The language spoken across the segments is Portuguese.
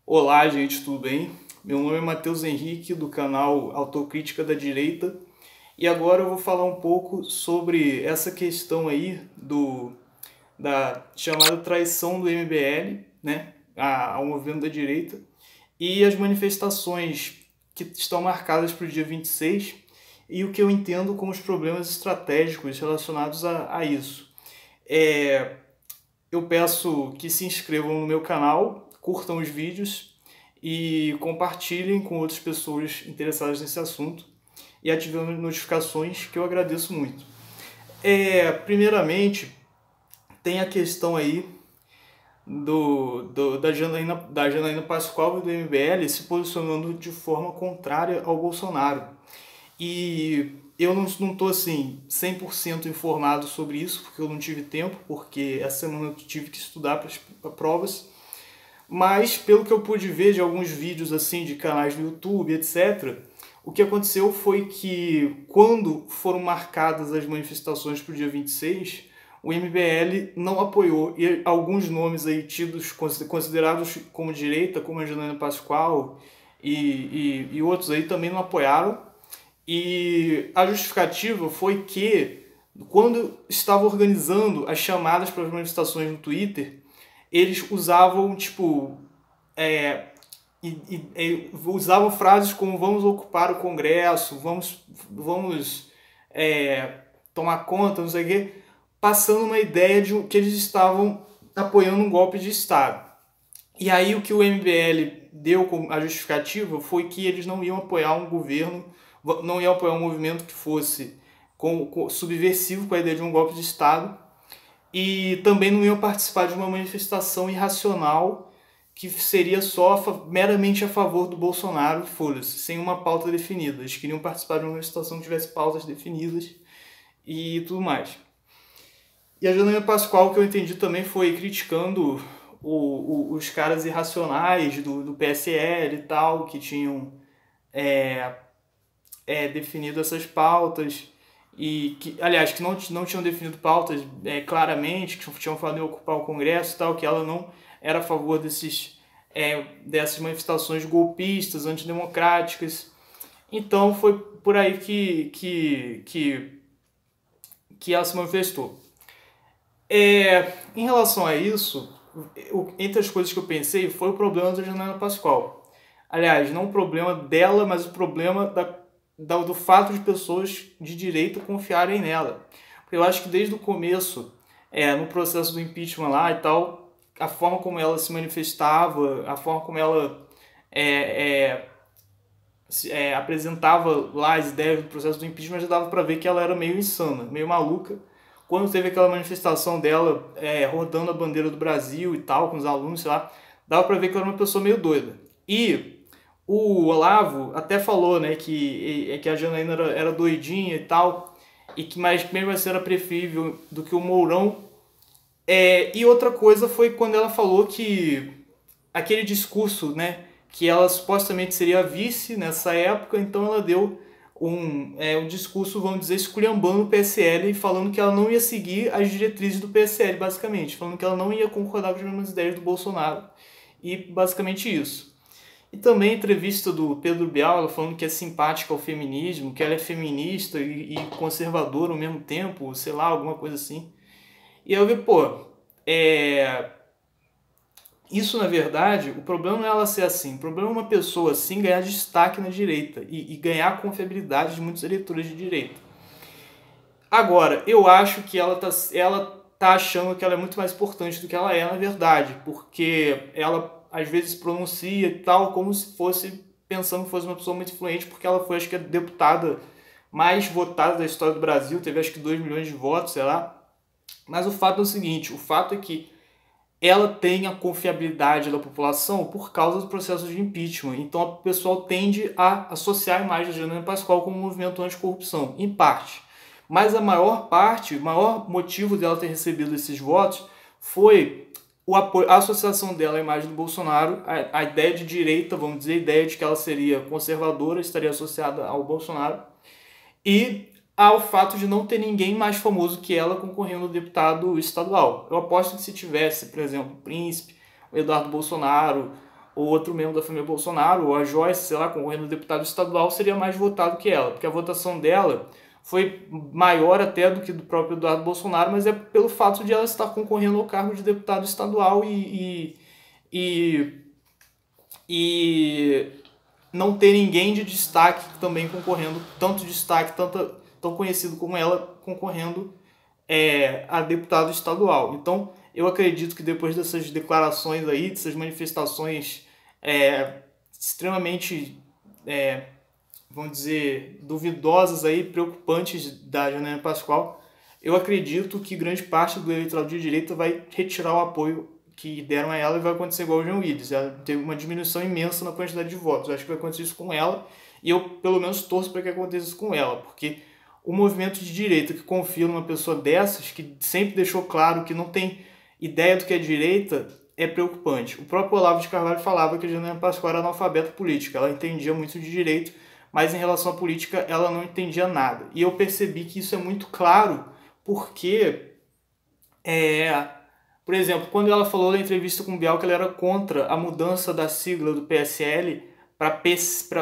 Olá, gente, tudo bem? Meu nome é Matheus Henrique, do canal Autocrítica da Direita, e agora eu vou falar um pouco sobre essa questão aí da chamada traição do MBL, né, ao movimento da direita, e as manifestações que estão marcadas para o dia 26 e o que eu entendo como os problemas estratégicos relacionados a isso. Eu peço que se inscrevam no meu canal, curtam os vídeos e compartilhem com outras pessoas interessadas nesse assunto e ativem as notificações, que eu agradeço muito. Primeiramente, tem a questão aí da Janaína Pascoal e do MBL se posicionando de forma contrária ao Bolsonaro. E eu não estou assim 100% informado sobre isso, porque eu não tive tempo, porque essa semana eu tive que estudar para as provas. Mas pelo que eu pude ver de alguns vídeos assim de canais no YouTube, etc., o que aconteceu foi que quando foram marcadas as manifestações para o dia 26, o MBL não apoiou, e alguns nomes aí tidos, considerados como direita, como a Janaína Pascoal e outros aí também não apoiaram. E a justificativa foi que, quando estava organizando as chamadas para as manifestações no Twitter, eles usavam, tipo, usavam frases como vamos ocupar o Congresso, vamos tomar conta, não sei o quê, passando uma ideia de que eles estavam apoiando um golpe de Estado. E aí o que o MBL deu como a justificativa foi que eles não iam apoiar um governo, não iam apoiar um movimento que fosse subversivo com a ideia de um golpe de Estado, e também não iam participar de uma manifestação irracional que seria só meramente a favor do Bolsonaro, foda-se, sem uma pauta definida. Eles queriam participar de uma manifestação que tivesse pautas definidas e tudo mais. E a Janaína Pascoal, que eu entendi também, foi criticando os caras irracionais do PSL e tal, que tinham definido essas pautas, e que, aliás, que não tinham definido pautas claramente, que tinham falado em ocupar o Congresso e tal, que ela não era a favor dessas manifestações golpistas, antidemocráticas. Então foi por aí que ela se manifestou. Em relação a isso, entre as coisas que eu pensei foi o problema da Janaína Pascoal. Aliás, não o problema dela, mas o problema do fato de pessoas de direita confiarem nela. Porque eu acho que desde o começo, no processo do impeachment lá e tal, a forma como ela se manifestava, a forma como ela apresentava lá as ideias do processo do impeachment, já dava para ver que ela era meio insana, meio maluca. Quando teve aquela manifestação dela rodando a bandeira do Brasil e tal, com os alunos, sei lá, dava para ver que ela era uma pessoa meio doida. E o Olavo até falou, né, que a Janaína era doidinha e tal, mas mesmo assim era preferível do que o Mourão. E outra coisa foi quando ela falou que aquele discurso, né, que ela supostamente seria vice nessa época, então ela deu um discurso, vamos dizer, esculhambando o PSL, falando que ela não ia seguir as diretrizes do PSL, basicamente, falando que ela não ia concordar com as mesmas ideias do Bolsonaro, e basicamente isso. E também a entrevista do Pedro Bial, ela falando que é simpática ao feminismo, que ela é feminista e conservadora ao mesmo tempo, sei lá, alguma coisa assim. E eu vi, pô, isso na verdade, o problema não é ela ser assim, o problema é uma pessoa assim ganhar destaque na direita e ganhar a confiabilidade de muitos eleitores de direita. Agora, eu acho que ela tá achando que ela é muito mais importante do que ela é na verdade, porque ela às vezes pronuncia e tal como se fosse, pensando que fosse uma pessoa muito influente, porque ela foi, acho que, a deputada mais votada da história do Brasil, teve acho que 2 milhões de votos, sei lá. Mas o fato é o seguinte, o fato é que ela tem a confiabilidade da população por causa do processo de impeachment. Então o pessoal tende a associar a imagem da Janaína Pascoal como um movimento anticorrupção, em parte. Mas a maior parte, o maior motivo dela ter recebido esses votos foi o apoio, a associação dela à imagem do Bolsonaro, a ideia de direita, vamos dizer, a ideia de que ela seria conservadora, estaria associada ao Bolsonaro, e ao fato de não ter ninguém mais famoso que ela concorrendo ao deputado estadual. Eu aposto que se tivesse, por exemplo, o Príncipe, o Eduardo Bolsonaro, ou outro membro da família Bolsonaro, ou a Joyce, sei lá, concorrendo a deputado estadual, seria mais votado que ela, porque a votação dela foi maior até do que do próprio Eduardo Bolsonaro, mas é pelo fato de ela estar concorrendo ao cargo de deputado estadual e não ter ninguém de destaque também concorrendo, tanto destaque, tão conhecido como ela, concorrendo a deputado estadual. Então, eu acredito que depois dessas declarações aí, dessas manifestações extremamente, vamos dizer, duvidosas aí, preocupantes da Janaína Pascoal, eu acredito que grande parte do eleitorado de direita vai retirar o apoio que deram a ela e vai acontecer igual o João Willis. Ela teve uma diminuição imensa na quantidade de votos. Eu acho que vai acontecer isso com ela e eu, pelo menos, torço para que aconteça isso com ela, porque o movimento de direita que confia numa pessoa dessas, que sempre deixou claro que não tem ideia do que é direita, é preocupante. O próprio Olavo de Carvalho falava que a Janaína Pascoal era analfabeta política. Ela entendia muito de direito, mas em relação à política ela não entendia nada. E eu percebi que isso é muito claro porque, por exemplo, quando ela falou na entrevista com o Bial que ela era contra a mudança da sigla do PSL para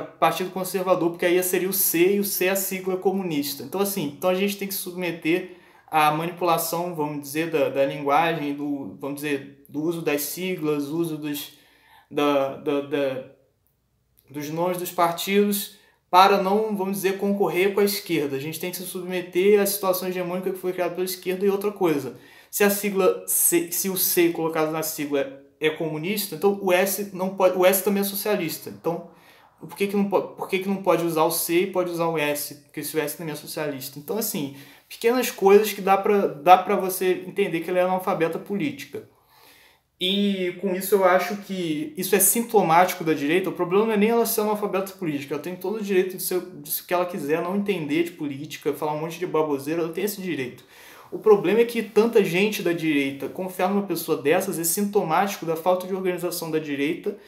Partido Conservador, porque aí seria o C e o C é a sigla comunista. Então, assim, a gente tem que se submeter à manipulação, vamos dizer, da linguagem, vamos dizer, do uso das siglas, uso dos nomes dos partidos, para não, vamos dizer, concorrer com a esquerda. A gente tem que se submeter à situação hegemônica que foi criada pela esquerda. E outra coisa, se a sigla se o C colocado na sigla é comunista, então o S não pode, o S também é socialista. Então, por que não pode usar o C e pode usar o S? Porque se o S também é socialista. Então, assim, pequenas coisas que dá para você entender que ela é analfabeta política. E com isso eu acho que isso é sintomático da direita. O problema não é nem ela ser analfabeta política. Ela tem todo o direito de ser o que ela quiser, não entender de política, falar um monte de baboseira, ela tem esse direito. O problema é que tanta gente da direita confiar numa pessoa dessas é sintomático da falta de organização da direita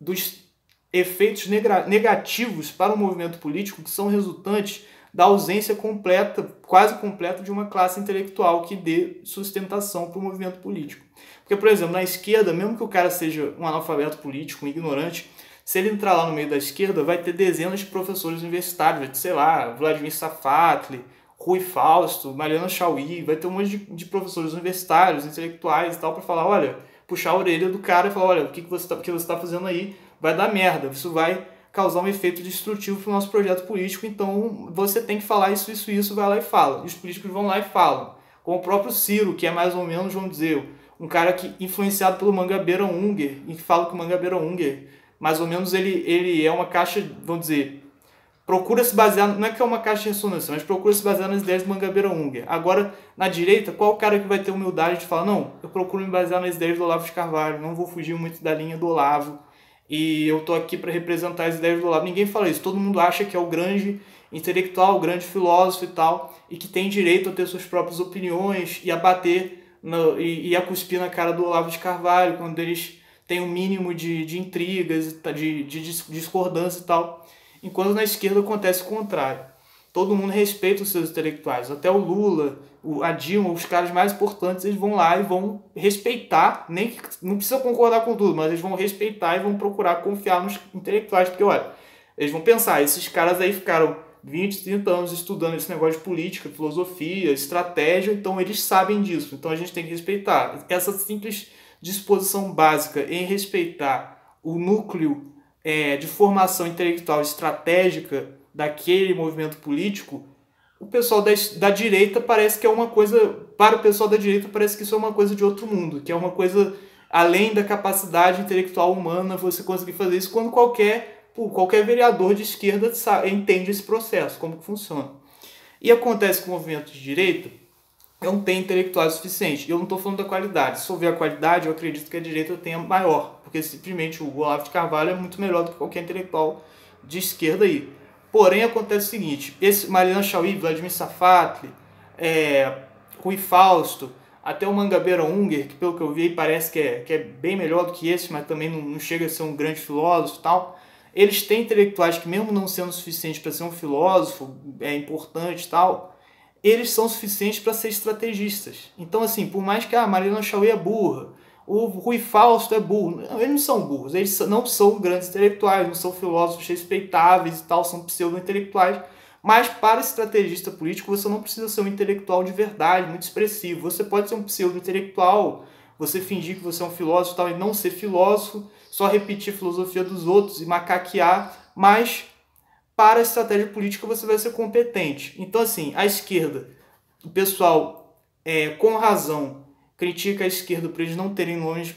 dos efeitos negativos para o movimento político que são resultantes da ausência completa, quase completa, de uma classe intelectual que dê sustentação para o movimento político. Porque, por exemplo, na esquerda, mesmo que o cara seja um analfabeto político, um ignorante, se ele entrar lá no meio da esquerda, vai ter dezenas de professores universitários, vai ter, sei lá, Vladimir Safatli, Rui Fausto, Mariana Chauí, vai ter um monte de professores universitários, intelectuais e tal, para falar, olha, puxar a orelha do cara e falar, olha, o que você está fazendo aí vai dar merda, isso vai causar um efeito destrutivo para o nosso projeto político, então você tem que falar isso, vai lá e fala. E os políticos vão lá e falam. Como o próprio Ciro, que é mais ou menos, vamos dizer, um cara que influenciado pelo Mangabeira Unger, e que fala que o Mangabeira Unger, mais ou menos, ele é uma caixa, vamos dizer, procura se basear, não é que é uma caixa de ressonância, mas procura se basear nas ideias do Mangabeira Unger. Agora, na direita, qual o cara que vai ter humildade de falar, não, eu procuro me basear nas ideias do Olavo de Carvalho, não vou fugir muito da linha do Olavo, e eu tô aqui para representar as ideias do Olavo. Ninguém fala isso, todo mundo acha que é o grande intelectual, o grande filósofo e tal, e que tem direito a ter suas próprias opiniões e a bater e a cuspir na cara do Olavo de Carvalho quando eles têm um mínimo de intrigas, de discordância e tal. Enquanto na esquerda acontece o contrário. Todo mundo respeita os seus intelectuais. Até o Lula, a Dilma, os caras mais importantes, eles vão lá e vão respeitar, nem que não precisa concordar com tudo, mas eles vão respeitar e vão procurar confiar nos intelectuais, porque olha, eles vão pensar, esses caras aí ficaram 20, 30 anos estudando esse negócio de política, filosofia, estratégia, então eles sabem disso, então a gente tem que respeitar. Essa simples disposição básica em respeitar o núcleo de formação intelectual estratégica daquele movimento político, o pessoal da direita parece que é uma coisa, para o pessoal da direita parece que isso é uma coisa de outro mundo, que é uma coisa além da capacidade intelectual humana você conseguir fazer isso, quando qualquer vereador de esquerda entende esse processo, como que funciona. E acontece com o movimento de direita, não tem intelectuais suficientes. Eu não estou falando da qualidade. Se eu ver a qualidade, eu acredito que a direita tenha maior, porque simplesmente o Olavo de Carvalho é muito melhor do que qualquer intelectual de esquerda aí. Porém, acontece o seguinte, esse Mariana Chauí, Vladimir Safatli, Rui Fausto, até o Mangabeira Unger, que pelo que eu vi parece que é bem melhor do que esse, mas também não chega a ser um grande filósofo e tal, eles têm intelectuais que mesmo não sendo suficientes para ser um filósofo, importante e tal, eles são suficientes para ser estrategistas. Então, assim, por mais que a Mariana Chauí é burra, o Rui Fausto é burro. Não, eles não são burros, eles não são grandes intelectuais, não são filósofos respeitáveis e tal, são pseudo-intelectuais. Mas para estrategista político você não precisa ser um intelectual de verdade, muito expressivo. Você pode ser um pseudo-intelectual, você fingir que você é um filósofo e tal, e não ser filósofo, só repetir a filosofia dos outros e macaquear, mas para a estratégia política você vai ser competente. Então, assim, a esquerda, o pessoal, com razão, critica a esquerda por eles não terem nomes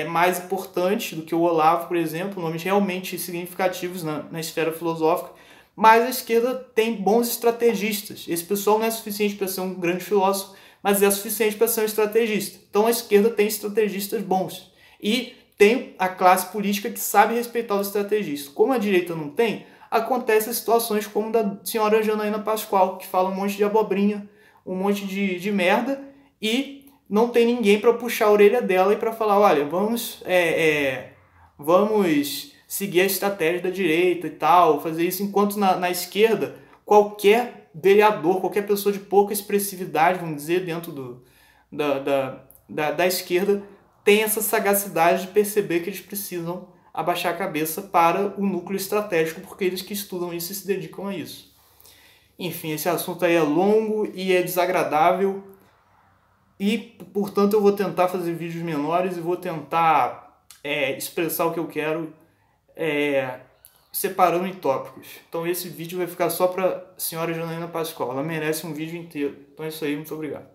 mais importantes do que o Olavo, por exemplo, nomes realmente significativos na esfera filosófica, mas a esquerda tem bons estrategistas. Esse pessoal não é suficiente para ser um grande filósofo, mas é suficiente para ser um estrategista. Então a esquerda tem estrategistas bons. E tem a classe política que sabe respeitar os estrategistas. Como a direita não tem, acontecem situações como da senhora Janaína Pascoal, que fala um monte de abobrinha, um monte de merda, e não tem ninguém para puxar a orelha dela e para falar, olha, vamos seguir a estratégia da direita e tal, fazer isso, enquanto na esquerda, qualquer vereador, qualquer pessoa de pouca expressividade, vamos dizer, dentro da esquerda, tem essa sagacidade de perceber que eles precisam abaixar a cabeça para o núcleo estratégico, porque eles que estudam isso e se dedicam a isso. Enfim, esse assunto aí é longo e é desagradável, e, portanto, eu vou tentar fazer vídeos menores e vou tentar expressar o que eu quero separando em tópicos. Então esse vídeo vai ficar só para a senhora Janaína Pascoal. Ela merece um vídeo inteiro. Então é isso aí, muito obrigado.